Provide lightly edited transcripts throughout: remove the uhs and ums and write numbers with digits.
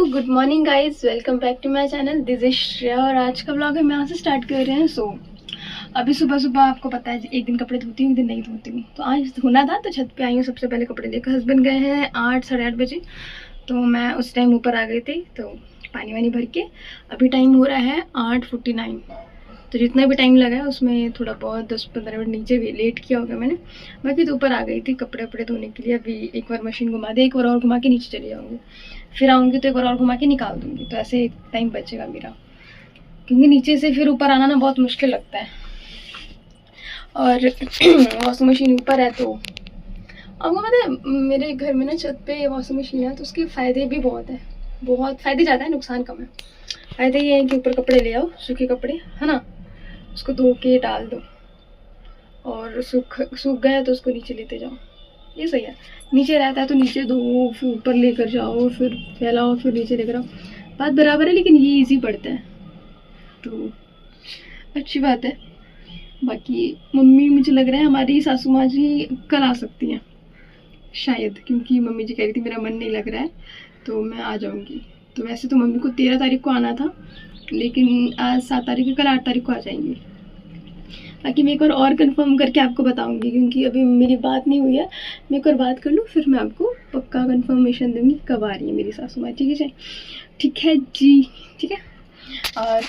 Good morning guys, welcome back to my channel. This is Shreya और आज का blog हम यहाँ से स्टार्ट कर रहे हैं। अभी सुबह सुबह आपको पता है एक दिन कपड़े धोती हूँ, एक दिन नहीं धोती हूँ। तो आज धोना था तो छत पे आई हूँ। सबसे पहले कपड़े लेकर हस्बैंड गए हैं 8 साढ़े 8 बजे, तो मैं उस टाइम ऊपर आ गई थी। तो पानी वानी भर के अभी टाइम हो रहा है 8:49। तो जितना भी टाइम लगा है उसमें थोड़ा बहुत 10-15 मिनट नीचे भी लेट किया होगा मैंने। बाकी तो ऊपर आ गई थी कपड़े वपड़े धोने के लिए। अभी एक बार मशीन घुमा दे, एक बार और घुमा के नीचे चली जाऊँगी, फिर आऊँगी तो एक बार और घुमा के निकाल दूँगी। तो ऐसे टाइम बचेगा मेरा, क्योंकि नीचे से फिर ऊपर आना ना बहुत मुश्किल लगता है। और वॉशिंग मशीन ऊपर है तो आपको पता है मेरे घर में ना छत पे वॉशिंग मशीन है, तो उसके फ़ायदे भी बहुत है। बहुत फ़ायदे ज़्यादा है, नुकसान कम है। फ़ायदे ये हैं कि ऊपर कपड़े ले आओ, सूखे कपड़े है ना, उसको धो के डाल दो और सूख गया तो उसको नीचे लेते जाओ, ये सही है। नीचे रहता है तो नीचे धो, फिर ऊपर लेकर जाओ, फिर फैलाओ, फिर नीचे लेकर आओ, बात बराबर है। लेकिन ये इजी पड़ता है तो अच्छी बात है। बाकी मम्मी, मुझे लग रहा है हमारी सासू माँ जी कल आ सकती हैं शायद, क्योंकि मम्मी जी कह रही थी मेरा मन नहीं लग रहा है तो मैं आ जाऊँगी। तो वैसे तो मम्मी को 13 तारीख को आना था, लेकिन आज 7 तारीख है, कल 8 तारीख को आ जाएंगी। बाकी मैं एक और कंफर्म करके आपको बताऊंगी, क्योंकि अभी मेरी बात नहीं हुई है। मैं एक और बात कर लूँ फिर मैं आपको पक्का कंफर्मेशन दूंगी कब आ रही है मेरी सासू माँ। ठीक है, ठीक है जी, ठीक है। और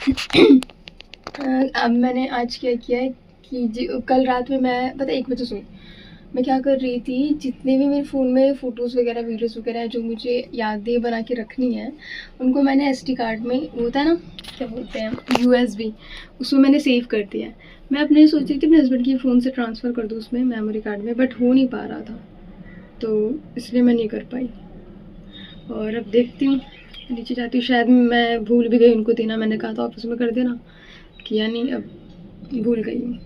अब मैंने आज क्या किया है कि जी कल रात में मैं पता 1 बजे सोई। मैं क्या कर रही थी, जितने भी मेरे फ़ोन में फ़ोटोज़ वगैरह वीडियोज़ वगैरह हैं जो मुझे यादें बना के रखनी है, उनको मैंने SD कार्ड में, होता है ना क्या बोलते हैं, USB, उसमें मैंने सेव कर दिया है। मैं अपने सोच रही थी अपने हस्बैंड के फ़ोन से ट्रांसफ़र कर दूँ उसमें मेमोरी कार्ड में, बट हो नहीं पा रहा था तो इसलिए मैं नहीं कर पाई। और अब देखती हूँ, नीचे जाती हूँ। शायद मैं भूल भी गई उनको देना, मैंने कहा था ऑफिस में कर देना, किया नहीं, अब भूल गई हूँ।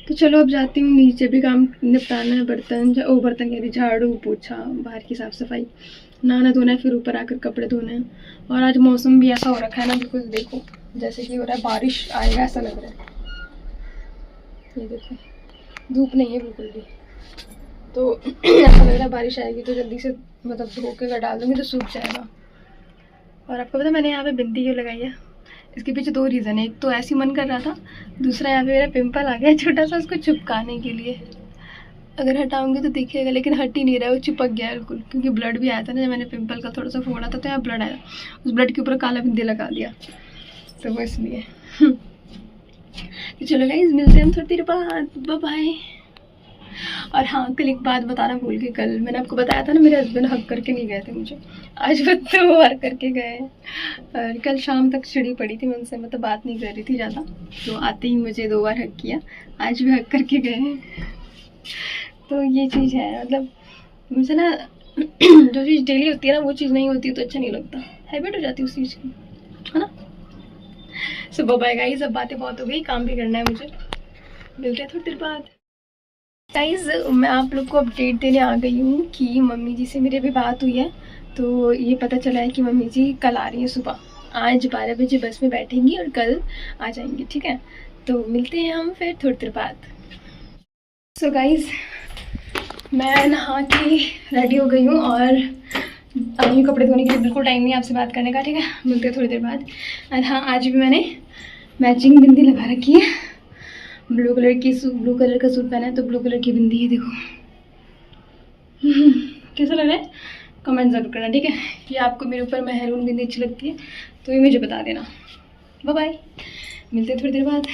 तो चलो अब जाती हूँ, नीचे भी काम निपटाना है। बर्तन कह रही, झाड़ू पोछा, बाहर की साफ़ सफाई, नहाना धोना है, फिर ऊपर आकर कपड़े धोने हैं। और आज मौसम भी ऐसा हो रखा है ना, बिल्कुल देखो जैसे कि हो रहा है बारिश आएगा ऐसा लग रहा है। ये देखो धूप नहीं है बिल्कुल भी, तो ऐसा लग रहा है बारिश आएगी। तो जल्दी से मतलब धो के डाल दूँगी तो सूख जाएगा। और आपको पता है मैंने यहाँ पे बिंदी क्यों लगाई है? इसके पीछे 2 रीज़न है। एक तो ऐसे ही मन कर रहा था, दूसरा यहाँ पे मेरा पिंपल आ गया छोटा सा, उसको चिपकाने के लिए। अगर हटाऊंगी तो दिखेगा, लेकिन हट ही नहीं रहा है, वो चिपक गया है बिल्कुल। क्योंकि ब्लड भी आया था ना जब मैंने पिंपल का थोड़ा सा फोड़ा था, तो यहाँ ब्लड आया, उस ब्लड के ऊपर काला बिंदी लगा दिया, तो वो इसलिए। तो चलो गाइस, मिलते हैं हम थोड़ी देर बाद, बाय बाय। और हाँ, कल एक बात बताना भूल गई। कल मैंने आपको बताया था ना मेरे हस्बैंड हक करके नहीं गए थे मुझे, आज वो 2 बार करके गए। और कल शाम तक चिड़ी पड़ी थी, मैं उनसे मतलब बात नहीं कर रही थी ज़्यादा, तो आते ही मुझे 2 बार हक किया, आज भी हक करके गए हैं। तो ये चीज़ है, मतलब मुझे ना जो चीज़ डेली होती है ना वो चीज़ नहीं होती तो अच्छा नहीं लगता, हैबिट हो जाती है उस चीज़ की, है ना। सो बाय गाइस, अब बातें बहुत हो गई, काम भी करना है मुझे, मिलते हैं थोड़ी देर बाद। गाइस, मैं आप लोग को अपडेट देने आ गई हूँ कि मम्मी जी से मेरी अभी बात हुई है। तो ये पता चला है कि मम्मी जी कल आ रही है सुबह, आज 12 बजे बस में बैठेंगी और कल आ जाएंगी। ठीक है, तो मिलते हैं हम फिर थोड़ी देर बाद। सो गाइस, मैं नहा के रेडी हो गई हूँ और आई हूँ कपड़े धोने के लिए। बिल्कुल टाइम नहीं आपसे बात करने का, ठीक है, मिलते हैं थोड़ी देर बाद। और हाँ, आज भी मैंने मैचिंग बिंदी लगा रखी है, ब्लू कलर का सूट पहना है तो ब्लू कलर की बिंदी है, देखो। कैसा लग रहा है कमेंट ज़रूर करना, ठीक है। ये आपको मेरे ऊपर मेहरून बिंदी अच्छी लगती है तो ये मुझे बता देना। बाय बाय, मिलते हैं थोड़ी देर बाद।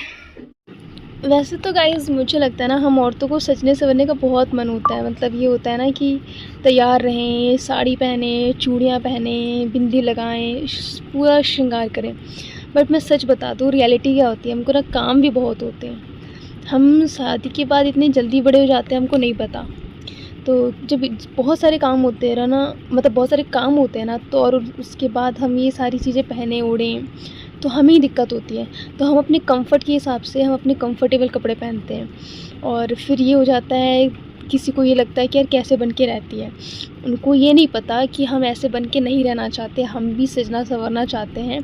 वैसे तो गाइज़ मुझे लगता है ना, हम औरतों को सजने संवरने का बहुत मन होता है। मतलब ये होता है ना कि तैयार रहें, साड़ी पहने, चूड़ियाँ पहने, बिंदी लगाएं, पूरा श्रृंगार करें। बट मैं सच बता दूँ, रियलिटी क्या होती है, हमको ना काम भी बहुत होते हैं। हम शादी के बाद इतनी जल्दी बड़े हो जाते हैं, हमको नहीं पता। तो जब बहुत सारे काम होते हैं ना, मतलब बहुत सारे काम होते हैं ना, तो और उसके बाद हम ये सारी चीज़ें पहने ओढ़ें तो हमें ही दिक्कत होती है। तो हम अपने कंफर्ट के हिसाब से हम अपने कंफर्टेबल कपड़े पहनते हैं, और फिर ये हो जाता है किसी को ये लगता है कि यार कैसे बन के रहती है। उनको ये नहीं पता कि हम ऐसे बन के नहीं रहना चाहते, हम भी सजना संवरना चाहते हैं।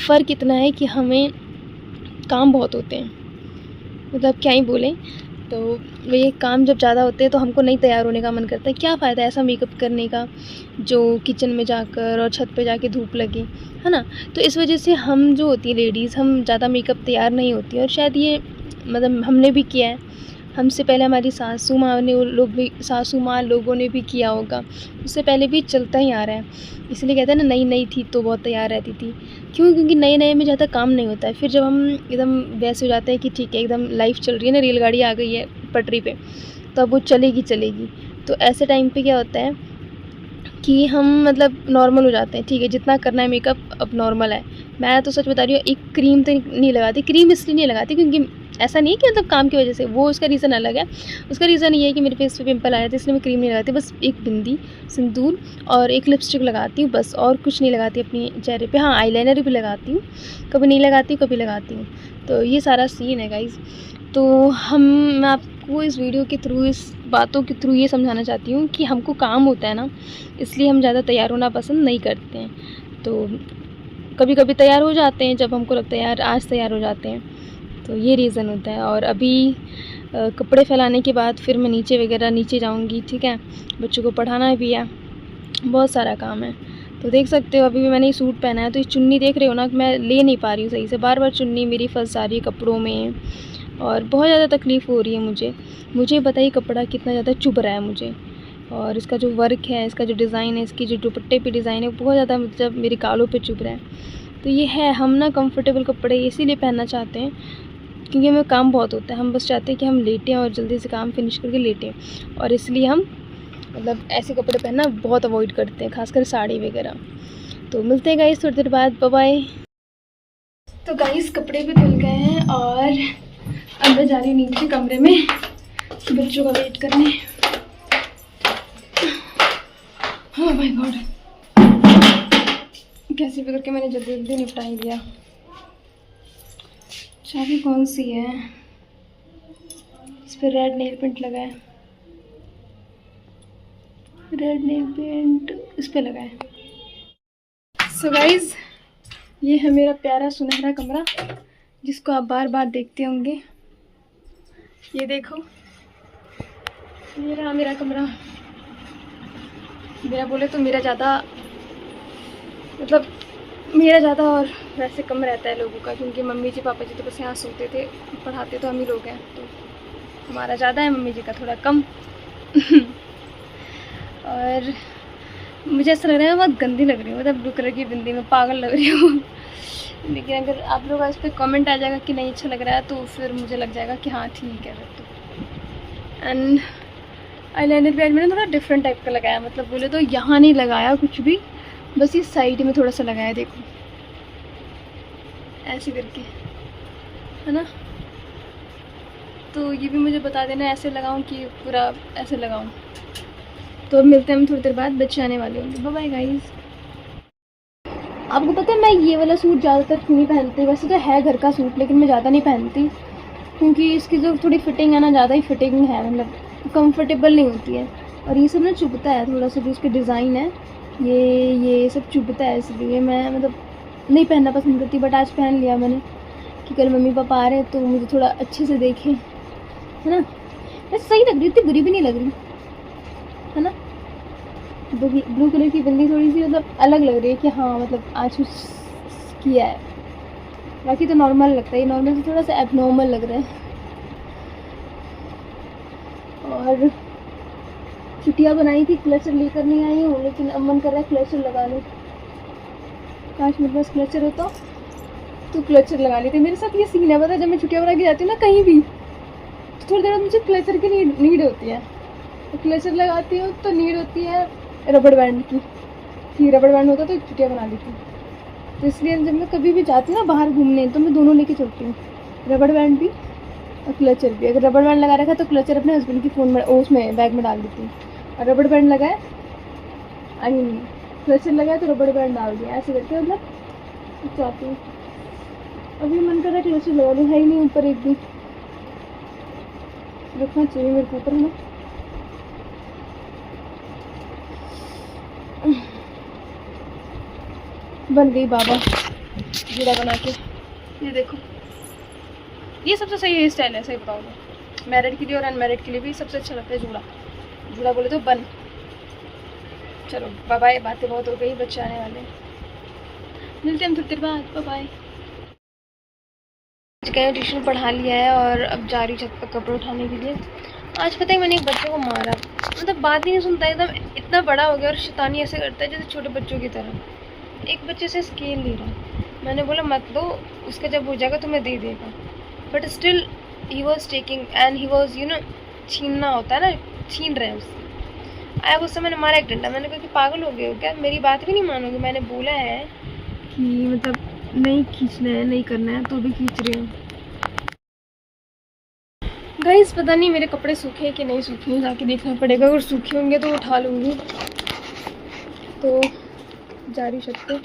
फ़र्क इतना है कि हमें काम बहुत होते हैं, मतलब क्या ही बोलें। तो ये काम जब ज़्यादा होते हैं तो हमको नहीं तैयार होने का मन करता है। क्या फ़ायदा ऐसा मेकअप करने का जो किचन में जाकर और छत पे जाके धूप लगे, है ना। तो इस वजह से हम जो होती है लेडीज़, हम ज़्यादा मेकअप तैयार नहीं होती, और शायद ये मतलब हमने भी किया है, हमसे पहले हमारी सासू माँ ने सासू माँ लोगों ने भी किया होगा, उससे पहले भी चलता ही आ रहा है। इसलिए कहते हैं ना, नई नई थी तो बहुत तैयार रहती थी। क्यों? क्योंकि नए नए में ज़्यादा काम नहीं होता है। फिर जब हम एकदम वैसे हो जाते हैं कि ठीक है, एकदम लाइफ चल रही है ना, रेलगाड़ी आ गई है पटरी पे, तो अब वो चलेगी चलेगी। तो ऐसे टाइम पे क्या होता है कि हम मतलब नॉर्मल हो जाते हैं। ठीक है, जितना करना है मेकअप अब नॉर्मल है। मैं तो सच बता रही हूँ, एक क्रीम तो नहीं लगाती। क्रीम इसलिए नहीं लगाती क्योंकि ऐसा नहीं है कि मतलब काम की वजह से, वो उसका रीज़न अलग है। उसका रीज़न ये है कि मेरे फेस पे पिंपल आया था, इसलिए मैं क्रीम नहीं लगाती। बस एक बिंदी, सिंदूर और एक लिपस्टिक लगाती हूँ बस, और कुछ नहीं लगाती अपने चेहरे पे। हाँ, आईलाइनर भी लगाती हूँ, कभी नहीं लगाती हूँ, कभी लगाती हूँ। तो ये सारा सीन है गाइज़। तो मैं आपको इस वीडियो के थ्रू, इस बातों के थ्रू ये समझाना चाहती हूँ कि हमको काम होता है ना, इसलिए हम ज़्यादा तैयार होना पसंद नहीं करते हैं। तो कभी कभी तैयार हो जाते हैं जब हमको लगता है यार आज तैयार हो जाते हैं, तो ये रीज़न होता है। और अभी कपड़े फैलाने के बाद फिर मैं नीचे जाऊंगी। ठीक है, बच्चों को पढ़ाना भी है, बहुत सारा काम है। तो देख सकते हो अभी भी मैंने ये सूट पहना है, तो ये चुन्नी देख रहे हो ना, मैं ले नहीं पा रही हूँ सही से, बार बार चुन्नी मेरी फंस जा रही है कपड़ों में, और बहुत ज़्यादा तकलीफ़ हो रही है मुझे बताइए कपड़ा कितना ज़्यादा चुभ रहा है मुझे। और इसका जो वर्क है, इसका जो डिज़ाइन है, इसकी जो दुपट्टे पे डिज़ाइन है, बहुत ज़्यादा मतलब मेरे गालों पे चुभ रहा है। तो ये है, हम ना कंफर्टेबल कपड़े इसीलिए पहनना चाहते हैं क्योंकि हमें काम बहुत होता है। हम बस चाहते हैं कि हम लेटें और जल्दी से काम फिनिश करके लेटें, और इसलिए हम मतलब ऐसे कपड़े पहनना बहुत अवॉइड करते हैं, खासकर साड़ी वगैरह। तो मिलते हैं गाइस थोड़ी देर बाद, बाय बाय। तो गाइस कपड़े भी धुल गए हैं और अब मैं जा रही हूँ नीचे कमरे में बच्चों का वेट करने। हाँ माय गॉड, कैसे भी करके मैंने जल्दी जल्दी निपटा ही दिया। चाबी कौन सी है? इस पर रेड नेल पेंट लगा है, रेड नेल पेंट इस पे लगा है। सो गाइज, ये है मेरा प्यारा सुनहरा कमरा जिसको आप बार बार देखते होंगे। ये देखो, ये रहा मेरा कमरा। मेरा बोले तो मेरा ज़्यादा और वैसे कम रहता है लोगों का, क्योंकि मम्मी जी पापा जी तो बस यहाँ सोते थे, पढ़ाते तो हम ही लोग हैं, तो हमारा ज़्यादा है, मम्मी जी का थोड़ा कम। और मुझे ऐसा लग रहा है मैं बहुत गंदी लग रही हूँ, मतलब ब्लू कलर की बिंदी में पागल लग रही हूँ। लेकिन अगर आप लोग इस पर कमेंट आ जाएगा कि नहीं अच्छा लग रहा है, तो फिर मुझे लग जाएगा कि हाँ ठीक है। तो एंड आईलाइनर भी आज मैंने थोड़ा डिफरेंट टाइप का लगाया, मतलब बोले तो यहाँ नहीं लगाया कुछ भी, बस ये साइड में थोड़ा सा लगाया, देखो ऐसे करके, है ना। तो ये भी मुझे बता देना ऐसे लगाऊं कि पूरा ऐसे लगाऊं। तो अब मिलते हैं हम थोड़ी देर बाद, बच्चे आने वाले होंगे। Bye bye guys. आपको पता है मैं ये वाला सूट ज़्यादातर क्यों नहीं पहनती, वैसे तो है घर का सूट, लेकिन मैं ज़्यादा नहीं पहनती क्योंकि इसकी जो थोड़ी फिटिंग है ना, ज़्यादा ही फिटिंग है, मतलब कंफर्टेबल नहीं होती है। और ये सब ना चुभता है थोड़ा सा, जो इसके डिज़ाइन है ये सब चुभता है, इसलिए मैं मतलब नहीं पहनना पसंद करती। बट आज पहन लिया मैंने कि कल मम्मी पापा आ रहे हैं तो मुझे थोड़ा अच्छे से देखें, है ना। वैसे सही लग रही, इतनी बुरी भी नहीं लग रही, है ना। ब्लू कलर की बिंदी थोड़ी सी मतलब अलग लग रही है कि हाँ मतलब आज कुछ किया है, बाकी तो नॉर्मल लगता है। नॉर्मल से थोड़ा सा एबनॉर्मल लग रहा है। और छुट्टियाँ बनाई थी, क्लचर लेकर नहीं आई हूँ, लेकिन अब मन कर रहा है क्लचर लगा लूँ। काश मेरे पास क्लचर होता तो क्लचर लगा लेते। मेरे साथ ये सीन है, पता है, जब मैं छुट्टियाँ बना के जाती हूँ ना कहीं भी, तो थोड़ी देर बाद मुझे क्लचर की नीड होती है। तो क्लचर लगाती हूँ तो नीड होती है रबड़ बैंड की, कि रबड़ बैंड होता तो छुट्टियाँ बना लेती हूँ। तो इसलिए जब मैं कभी भी जाती हूँ ना बाहर घूमने, तो मैं दोनों लेके चलती हूँ, रबड़ बैंड भी और क्लचर भी। अगर रबड़ बैंड लगा रखा तो क्लचर अपने हस्बैंड की फ़ोन में उसमें बैग में डाल देती हूँ, और रबड़ बैंड लगाए क्लचर लगाए तो रबड़ बैंड डाल दिया, ऐसे करके मतलब चाहती हूँ। अभी मन कर रहा है क्लचर लगा लूँ, है ही नहीं ऊपर एक भी, रखना चाहिए मेरे को ऊपर, है ना। बन गई बाबा जीरा बना के। ये देखो, ये सबसे सही हेयर स्टाइल है, सही बताऊँ तो। मैरिड के लिए और अनमैरिड के लिए भी सबसे अच्छा लगता है जूड़ा। जूड़ा बोले तो बन। चलो बाय बाय, बातें बहुत हो गई, बच्चे आने वाले हैं, मिलते हैं हम थोड़ी देर बाद। Bye bye. गए ट्यूशन पढ़ा लिया है और अब जा रही छत पर कपड़े उठाने के लिए। आज पता है मैंने एक बच्चे को मारा, मतलब बात ही नहीं सुनता, एकदम इतना बड़ा हो गया और शैतानी ऐसे करता है जैसे छोटे बच्चों की तरह। एक बच्चे से स्केल नहीं रहा, मैंने बोला मत दो, उसका जब हो जाएगा तो मैं दे देगा, but still he was taking and he was छीनना होता है ना, छीन रहे हैं उससे। आया गुस्सा, मैंने मारा एक डंडा। मैंने कहा कि पागल हो गए हो क्या, मेरी बात भी नहीं मानोगे, मैंने बोला है कि मतलब नहीं खींचना है, नहीं करना है, तो भी खींच रही हूँ। गाइस पता नहीं मेरे कपड़े सूखे कि नहीं सूखे, जाके देखना पड़ेगा, अगर सूखे होंगे तो उठा लूँगी। तो जा रही छत पे,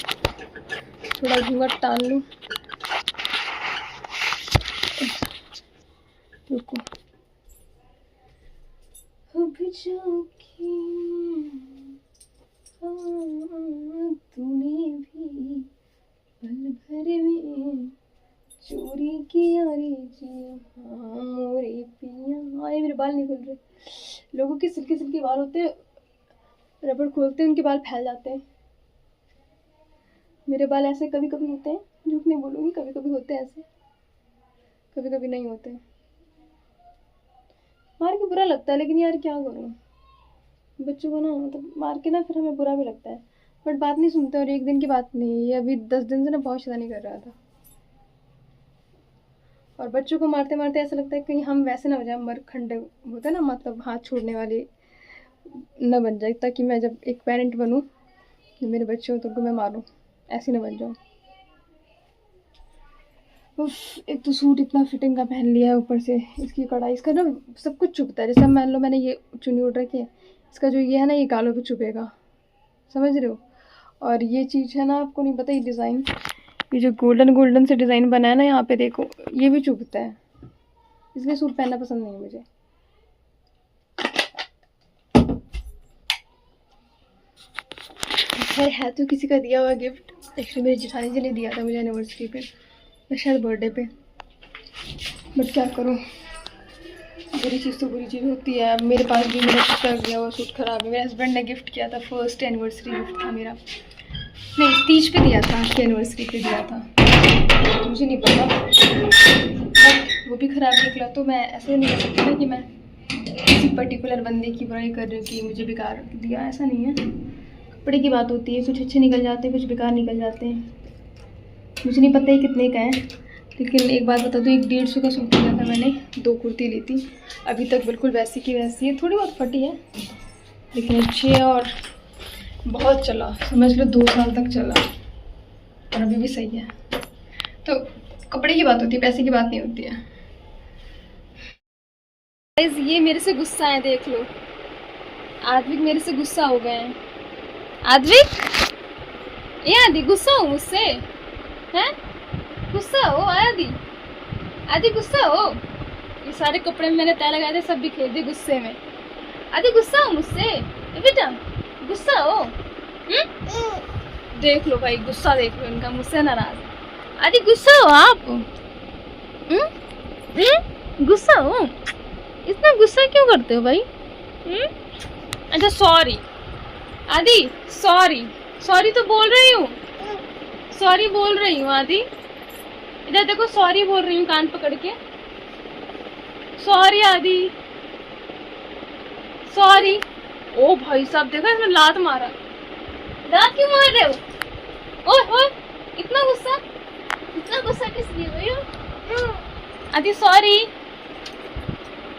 थोड़ा घूंघट टाल लूँ। रुको, तूने भी पल भर में चोरी किया रे जिया, मोरे पिया। आए मेरे बाल नहीं खुल रहे। लोगों के सिल्की सिल्की बाल होते हैं, रबड़ खोलते हैं उनके बाल फैल जाते हैं। मेरे बाल ऐसे कभी कभी होते हैं, झूठ नहीं बोलूँगी, कभी कभी होते हैं ऐसे, कभी कभी नहीं होते। मार के बुरा लगता है, लेकिन यार क्या करूँ, बच्चों को ना मतलब मार के ना फिर हमें बुरा भी लगता है, बट बात नहीं सुनते। और एक दिन की बात नहीं, ये अभी 10 दिन से ना बहुत शैतानी कर रहा था। और बच्चों को मारते मारते ऐसा लगता है कहीं हम वैसे ना हो जाए, मर खंडे होते हैं ना, मतलब हाथ छोड़ने वाले न बन जाए, ताकि मैं जब एक पेरेंट बनूं, जब मेरे बच्चे हो तो उनको मैं मारूं, ऐसी ना बन जाऊं। उफ, एक तो सूट इतना फिटिंग का पहन लिया है, ऊपर से इसकी कढ़ाई, इसका ना सब कुछ चुभता है। जैसे मान लो मैंने ये चुन्नी उड़ रखी है, इसका जो ये है ना, ये गालों पे चुभेगा, समझ रहे हो। और ये चीज़ है ना, आपको नहीं पता, ये डिज़ाइन, ये जो गोल्डन गोल्डन से डिज़ाइन बना है ना यहाँ पे देखो, ये भी चुभता है, इसलिए सूट पहनना पसंद नहीं है मुझे। खैर है तो किसी का दिया हुआ गिफ्ट, एक्चुअली मेरी जेठानी जी ने दिया था मुझे एनिवर्सरी पे, शायद बर्थडे पे, बट क्या करूँ, बुरी चीज़ तो बुरी चीज़ होती है। अब मेरे पास भी मेरा खुद का दिया हुआ सूट ख़राब है, मेरे हस्बैंड ने गिफ्ट किया था, फर्स्ट एनिवर्सरी गिफ्ट था मेरा, नहीं तीज पे दिया था, उसकी एनिवर्सरी पे दिया था, मुझे नहीं पता, बट वो भी ख़राब निकला। तो मैं ऐसे नहीं कर सकती ना कि मैं किसी पर्टिकुलर बंदे की बुराई कर रही हूँ कि मुझे बेकार दिया, ऐसा नहीं है। कपड़े की बात होती है, कुछ अच्छे निकल जाते हैं, कुछ बेकार निकल जाते हैं। मुझे नहीं पता ही कितने का है, लेकिन एक बात बता दूँ, 150 का सूट लिया था मैंने, 2 कुर्ती ली थी, अभी तक बिल्कुल वैसी की वैसी है, थोड़ी बहुत फटी है लेकिन अच्छी है, और बहुत चला, समझ लो 2 साल तक चला और अभी भी सही है। तो कपड़े की बात होती है, पैसे की बात नहीं होती है। ये मेरे से गुस्सा है, देख लो, आद्विक मेरे से गुस्सा हो गए हैं। आद्विक, ये आदि गुस्सा हो मुझसे, हैं? गुस्सा हो आदि, आदि गुस्सा हो। ये सारे कपड़े मैंने तय लगाए थे, सब बिखेर दिए गुस्से में। आदि गुस्सा हो मुझसे, बेटा गुस्सा हो। देख लो भाई, गुस्सा देख लो इनका, मुझसे नाराज। आदि गुस्सा हो आप, गुस्सा हो, इतना गुस्सा क्यों करते हो भाई? अच्छा सॉरी आदि, सॉरी, सॉरी तो बोल रही हूँ, सॉरी बोल रही हूँ आदि, इधर देखो, सॉरी बोल रही हूँ कान पकड़ के, सॉरी आदि, सॉरी। ओ भाई साहब देखा, इसने लात मारा, लात क्यों मार रहे हो? ओए ओए, इतना गुस्सा, इतना गुस्सा किस लिए हुई? आदि सॉरी,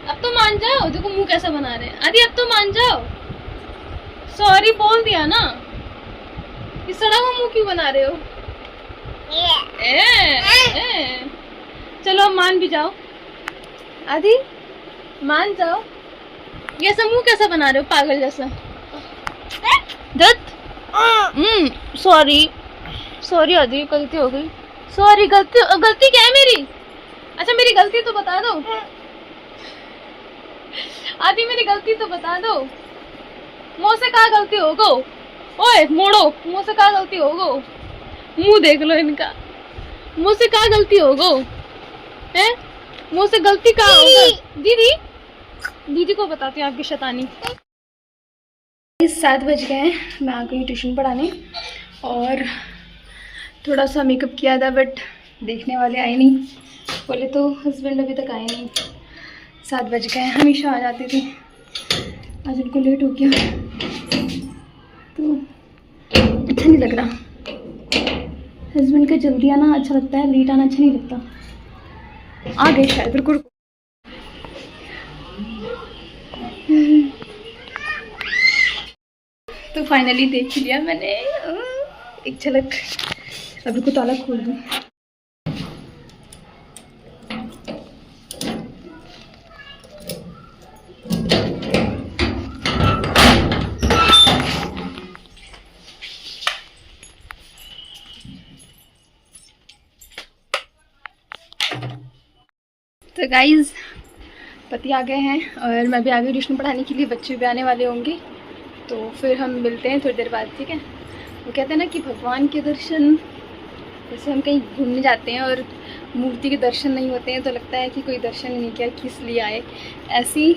अब तो मान जाओ, देखो मुंह कैसा बना रहे हैं। आदि अब तो मान जाओ, सॉरी बोल दिया ना, इस सड़ा हुआ मुंह क्यों बना रहे हो? चलो अब मान भी जाओ, आदि मान जाओ, ये सब मुंह कैसा बना रहे हो पागल जैसा? दत्त, सॉरी, सॉरी आदि, गलती हो गई, सॉरी, गलती, गलती क्या है मेरी? अच्छा मेरी गलती तो बता दो आदि, मेरी गलती तो बता दो, मुँह से कहा गलती हो गो, ओए मोड़ो, मुँह से कहा गलती हो गो, मुँह देख लो इनका, मुँह से कहा गलती हो गो, हैं? मुझसे गलती कहाँ होगा दीदी, दीदी को बताती हूँ आपकी शैतानी। 7 बज गए हैं, मैं आ गई ट्यूशन पढ़ाने और थोड़ा सा मेकअप किया था बट देखने वाले आए नहीं, बोले तो हस्बैंड अभी तक आए नहीं। 7 बज गए, हमेशा आ जाते थे, आज उनको लेट हो गया तो अच्छा नहीं लग रहा। हस्बैंड का जल्दी आना अच्छा लगता है, लेट आना अच्छा नहीं लगता। आ गए शायद, रुको रुको। तो फाइनली देख लिया मैंने एक झलक। अब रुको ताला खोल दूँ। तो गाइज़ पति आ गए हैं और मैं भी आ गई ट्यूशन पढ़ाने के लिए, बच्चे भी आने वाले होंगे तो फिर हम मिलते हैं थोड़ी देर बाद, ठीक है। वो कहते हैं ना कि भगवान के दर्शन, जैसे हम कहीं घूमने जाते हैं और मूर्ति के दर्शन नहीं होते हैं तो लगता है कि कोई दर्शन ही नहीं किया, किस लिए आए। ऐसी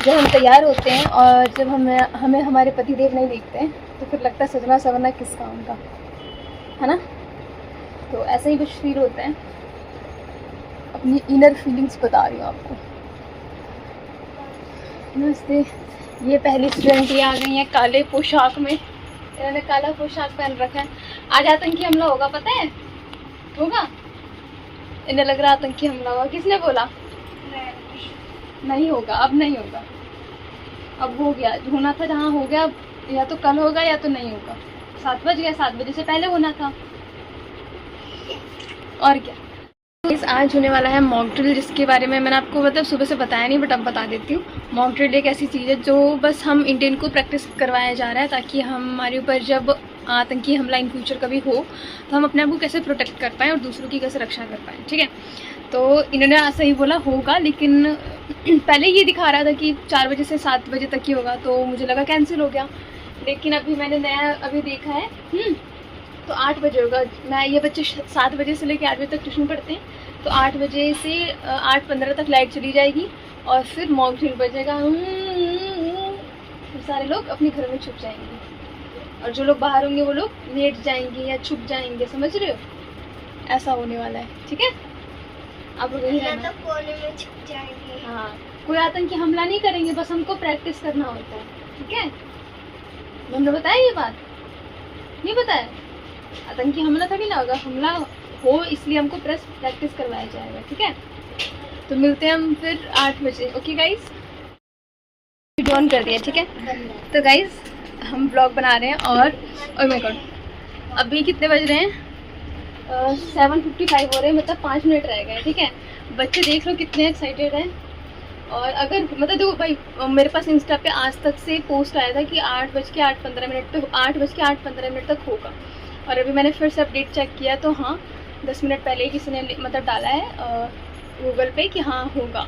जब हम तैयार होते हैं और जब हमें हमारे पतिदेव नहीं दिखते हैं तो फिर लगता है सजना सवरना किस काम का, है ना। तो ऐसा ही कुछ फील होता है, अपनी इनर फीलिंग्स बता रही हूँ आपको। नमस्ते। ये पहली स्टूडेंट ये आ गई है काले पोशाक में, इन्होंने काला पोशाक पहन रखा है। आज आतंकी हमला होगा, पता है? होगा, इन्हें लग रहा आतंकी हमला होगा। किसने बोला? नहीं होगा, अब नहीं होगा, अब हो गया, होना था जहाँ हो गया, या तो कल होगा या तो नहीं होगा। 7 बज गया, 7 बजे से पहले होना था और क्या। आज होने वाला है मॉक ड्रिल, जिसके बारे में मैंने आपको मतलब सुबह से बताया नहीं बट अब बता देती हूँ। मॉक ड्रिल एक ऐसी चीज़ है जो बस हम इंडियन को प्रैक्टिस करवाया जा रहा है ताकि हमारे ऊपर जब आतंकी हमला इन फ्यूचर कभी हो तो हम अपने आप को कैसे प्रोटेक्ट कर पाएँ और दूसरों की कैसे रक्षा कर पाएँ, ठीक है। तो इन्होंने आज सही बोला होगा, लेकिन पहले ये दिखा रहा था कि 4 बजे से 7 बजे तक ही होगा तो मुझे लगा कैंसिल हो गया, लेकिन अभी मैंने नया अभी देखा है तो 8 बजे होगा। मैं ये बच्चे 7 बजे से लेकर 8 बजे तक ट्यूशन पढ़ते हैं तो 8 बजे से 8:15 तक लाइट चली जाएगी और फिर मॉक ड्रिल बजेगा, फिर सारे लोग अपने घर में छुप जाएंगे और जो लोग बाहर होंगे वो लोग लेट जाएंगे या छुप जाएंगे, समझ रहे हो? ऐसा होने वाला है, ठीक है। आप लोग यही रहना, तो कोने में छुप जाएंगे। हाँ, कोई आतंकी हमला नहीं करेंगे, बस हमको प्रैक्टिस करना होता है, ठीक है। हमने बताया ये बात, नहीं बताया? आतंकी हमला थोड़ी ना होगा, हमला हो इसलिए हमको प्रैक्टिस करवाया जाएगा, ठीक है। तो मिलते हैं हम फिर 8 बजे, ओके गाइज। ऑन कर दिया, ठीक है। तो गाइज हम ब्लॉग बना रहे हैं और ओह माय गॉड, अभी कितने बज रहे हैं? 7:55 हो रहे हैं, मतलब 5 मिनट रह गए, ठीक है। बच्चे देख लो कितने एक्साइटेड हैं। और अगर मतलब देखो भाई, मेरे पास इंस्टा पे आज तक से पोस्ट आया था कि 8:08:15 पे 8:08:15 तक होगा और अभी मैंने फिर से अपडेट चेक किया तो हाँ 10 मिनट पहले ही किसी ने मतलब डाला है गूगल पे कि हाँ होगा।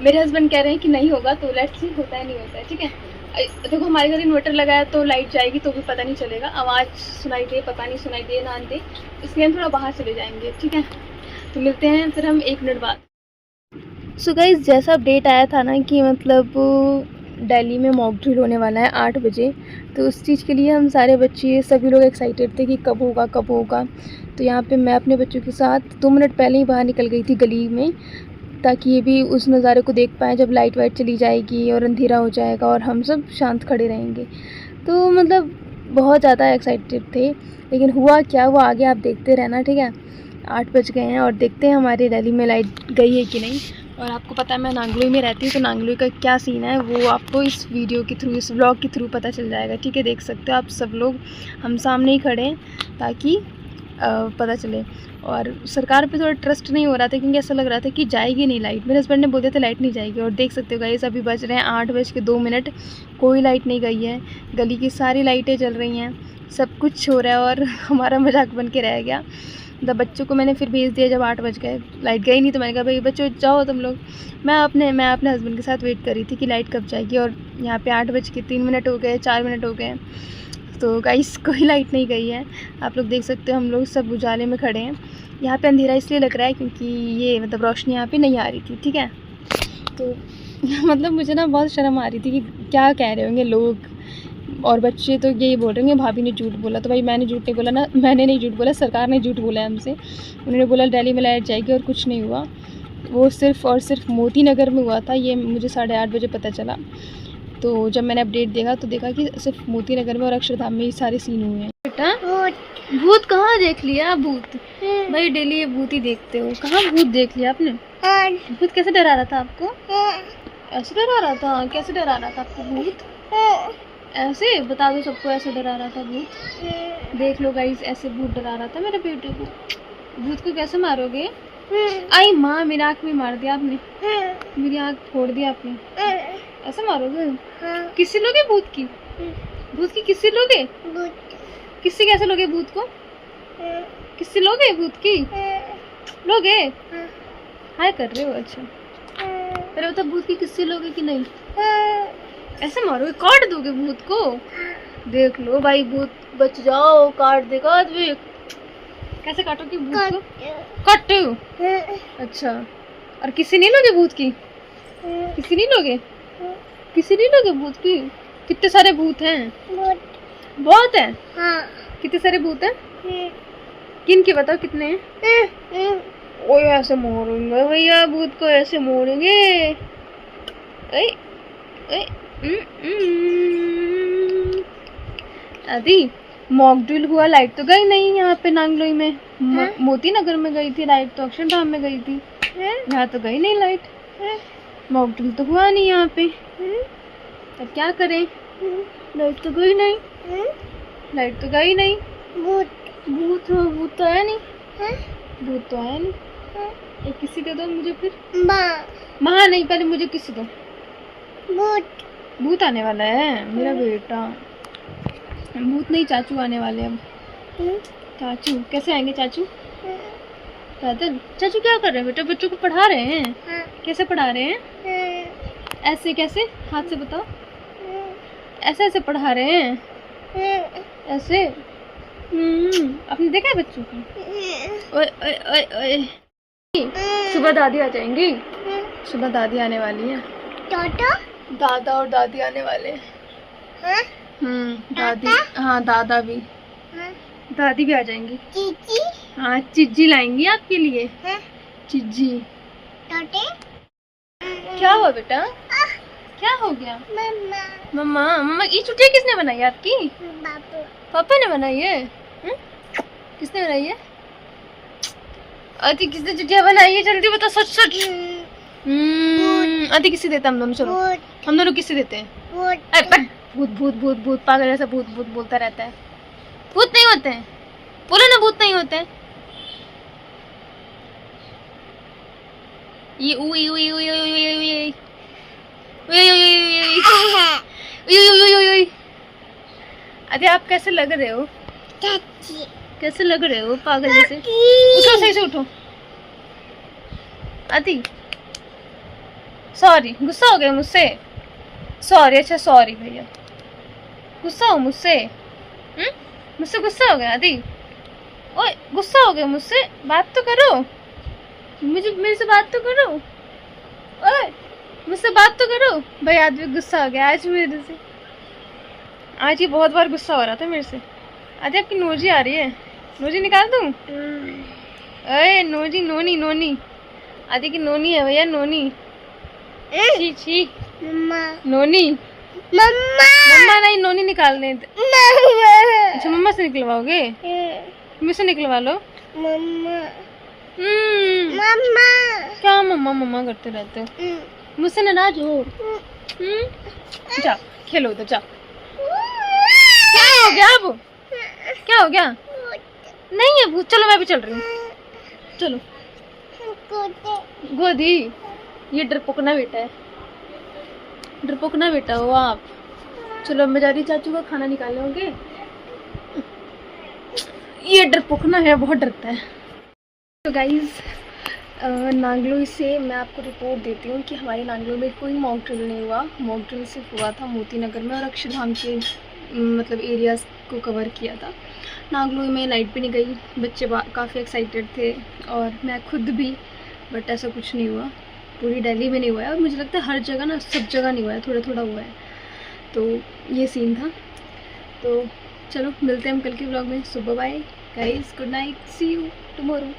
मेरे हस्बैंड कह रहे हैं कि नहीं होगा, तो लेट्स सी होता है नहीं होता है, ठीक है। देखो हमारे घर इन्वर्टर लगा है तो लाइट जाएगी तो भी पता नहीं चलेगा, आवाज़ सुनाई दे पता नहीं सुनाई दे ना दे, इसलिए हम थोड़ा बाहर चले जाएंगे, ठीक है। तो मिलते हैं फिर हम 1 मिनट बाद। सो गाइस जैसा अपडेट आया था ना कि मतलब दिल्ली में मॉक ड्रिल होने वाला है 8 बजे, तो उस चीज़ के लिए हम सारे बच्चे सभी लोग एक्साइटेड थे कि कब होगा कब होगा। तो यहाँ पे मैं अपने बच्चों के साथ 2 मिनट पहले ही बाहर निकल गई थी गली में, ताकि ये भी उस नज़ारे को देख पाएँ जब लाइट वाइट चली जाएगी और अंधेरा हो जाएगा और हम सब शांत खड़े रहेंगे। तो मतलब बहुत ज़्यादा एक्साइटेड थे, लेकिन हुआ क्या, वो आगे आप देखते रहना, ठीक है। 8 बज गए हैं और देखते हैं हमारे दिल्ली में लाइट गई है कि नहीं। और आपको पता है मैं नांगलोई में रहती हूँ, तो नांगलोई का क्या सीन है वो आपको इस वीडियो के थ्रू, इस व्लॉग के थ्रू पता चल जाएगा, ठीक है। देख सकते हो आप सब लोग, हम सामने ही खड़े हैं ताकि पता चले। और सरकार पे थोड़ा ट्रस्ट नहीं हो रहा था क्योंकि ऐसा लग रहा था कि जाएगी नहीं लाइट। मेरे हस्बैंड ने बोले थे लाइट नहीं जाएगी और देख सकते हो गाइस अभी बज रहे हैं 8:02, कोई लाइट नहीं गई है। गली की सारी लाइटें जल रही हैं, सब कुछ हो रहा है और हमारा मजाक बन के रह गया। मतलब बच्चों को मैंने फिर भेज दिया जब 8 बज गए, लाइट गई नहीं तो मैंने कहा भाई बच्चों जाओ तुम लोग। मैं अपने हस्बैंड के साथ वेट कर रही थी कि लाइट कब जाएगी और यहाँ पे 8:03 हो गए, 4 मिनट हो गए, तो गाइस कोई लाइट नहीं गई है। आप लोग देख सकते हो हम लोग सब उजाले में खड़े हैं। यहाँ पे अंधेरा इसलिए लग रहा है क्योंकि ये मतलब रोशनी यहाँ पे नहीं आ रही थी, ठीक है। तो मतलब मुझे ना बहुत शर्म आ रही थी कि क्या कह रहे होंगे लोग, और बच्चे तो यही बोल रहे होंगे भाभी ने झूठ बोला। तो भाई मैंने झूठ नहीं बोला ना, मैंने नहीं झूठ बोला, सरकार ने झूठ बोला है हमसे। उन्होंने बोला दिल्ली में लाइट जाएगी और कुछ नहीं हुआ। वो सिर्फ़ और सिर्फ मोती नगर में हुआ था, ये मुझे 8:30 बजे पता चला। तो जब मैंने अपडेट देखा तो देखा कि सिर्फ मोती नगर में और अक्षरधाम में ये सारे सीन हुए हैं। बेटा भूत कहाँ देख लिया? भूत भाई डेली ये भूत ही देखते हो, कहाँ भूत देख लिया आपने? भूत कैसे डरा रहा था आपको? ऐसे डरा रहा था? कैसे डरा रहा था आपको भूत? ऐसे बता दो सबको, ऐसे डरा रहा था भूत। देख लो गाइस, ऐसे भूत डरा रहा था मेरे बेटे को। भूत को कैसे मारोगे? आई माँ, मेरी आँख में मार दिया आपने, मेरी आँख फोड़ दिया आपने। ऐसे मारोगे? किससे लोगे भूत की? भूत की किससे लोगे? किससे कैसे लोगे भूत को? किससे लोगे भूत की? लोगे? हाय कर रहे हो? अच्छा पहले बता, भूत की किससे लोगे कि नहीं? ऐसे मारोगे? काट दोगे भूत को? देख लो भाई, भूत बच जाओ, काट देगा आदमी। कैसे काटोगे भूत को? काटो? अच्छा, और किसी नहीं लोगे भूत की? किसी नहीं लोगे? किसी नहीं लोगे भूत की? कितने सारे भूत हैं? बहुत है। हाँ। कितने सारे भूत हैं? किन के बताओ कितने हैं? ओए ऐसे मोड़ेंगे भैया भूत को, ऐसे मोड़ेंगे। आदि मॉक ड्रिल हुआ, लाइट तो गई नहीं यहाँ पे नांगलोई में। मोती नगर में गई थी लाइट, तो अक्षरधाम में गई थी, यहाँ तो गई नहीं लाइट। मॉक ड्रिल तो हुआ नहीं यहाँ पे, अब क्या करें? लाइट तो गई नहीं, लाइट तो गई नहीं। भूत भूत तो आया नहीं, भूत तो आया नहीं। एक किसी दे दो मुझे फिर। माँ नहीं, पहले मुझे किसी दो। भूत आने वाला है मेरा बेटा। भूत नहीं, चाचू आने वाले अब। चाचू कैसे आएंगे? चाचू पैदल? चाचू क्या कर रहे हैं बेटा? बच्चों को पढ़ा रहे हैं? कैसे पढ़ा रहे हैं? ऐसे कैसे? हाथ से बताओ। ऐसे ऐसे पढ़ा रहे हैं? ऐसे? आपने देखा है बच्चों को? ओए ओए ओए ओए, सुबह दादी आ जाएंगी, सुबह दादी आने वाली है। दादा और दादी आने वाले हैं। दादी, हाँ दादा भी, दादी भी आ जाएंगी। चीजी? हाँ चिज्जी लाएंगी आपके लिए। चिज्जी। क्या हुआ बेटा? क्या हो गया? मम्मा मम्मा ये चुटिया किसने बनाई आपकी? पापा ने बनाई है? किसने बनाई है? आदि किसने चुटिया बनाई है? जल्दी बता, सच सच। आदि किसी देते हम दोनों? चलो हम दोनों किसी देते हैं? भूत भूत भूत भूत, पागल ऐसा भूत भूत बोलता रहता है। भूत नहीं होते हैं, बोलो ना भूत नहीं होते हैं। ये उई उई उई उई उई उई अरे आप कैसे लग रहे हो? कैसे लग रहे हो पागल जैसे? उठो, सही से उठो। आदि सॉरी, गुस्सा हो गया मुझसे? सॉरी, अच्छा सॉरी भैया, गुस्सा हो मुझसे? मुझसे गुस्सा हो गया आदि? ओए गुस्सा हो गया मुझसे? बात तो करो, मेरे से बात तो करो। ओए मुझसे बात तो करो भाई। आज भी गुस्सा हो गया आज मेरे से। आज ही बहुत बार गुस्सा हो रहा था मेरे से। आदि आपकी नोजी आ रही है, नोजी निकाल दूं? अरे नोजी, नोनी नोनी, आदि की नोनी है भैया, नोनी। छी छी नोनी। मम्मा नहीं, नोनी निकाल दे। अच्छा मम्मा से निकलवाओगे? मुझसे निकलवा लो। क्या मम्मा मम्मा करते रहते हो? मुझसे नाराज हो? जाओ खेलो उधर, जाओ। क्या हो गया अब? क्या हो गया? नहीं है भूत, चलो मैं भी चल रही हूँ, चलो। गोदी, ये डरपोकना बेटा है, डरपोकना बेटा हो आप। चलो मैं जा रही चाचू का खाना निकाले होंगे। ये डरपोकना है, बहुत डरता है। तो गाइज नांगलोई से मैं आपको रिपोर्ट देती हूँ कि हमारे नांगलोई में कोई मॉक ड्रिल नहीं हुआ। मॉक ड्रिल सिर्फ हुआ था मोती नगर में और अक्षरधाम के मतलब एरियाज़ को कवर किया था। नागलोई में लाइट भी नहीं गई, बच्चे काफ़ी एक्साइटेड थे और मैं खुद भी, बट ऐसा कुछ नहीं हुआ। पूरी दिल्ली में नहीं हुआ है और मुझे लगता है हर जगह ना, सब जगह नहीं हुआ है, थोड़ा थोड़ा हुआ है। तो ये सीन था। तो चलो मिलते हैं हम कल के ब्लॉग में। सुबह bye guys, good night, see you tomorrow.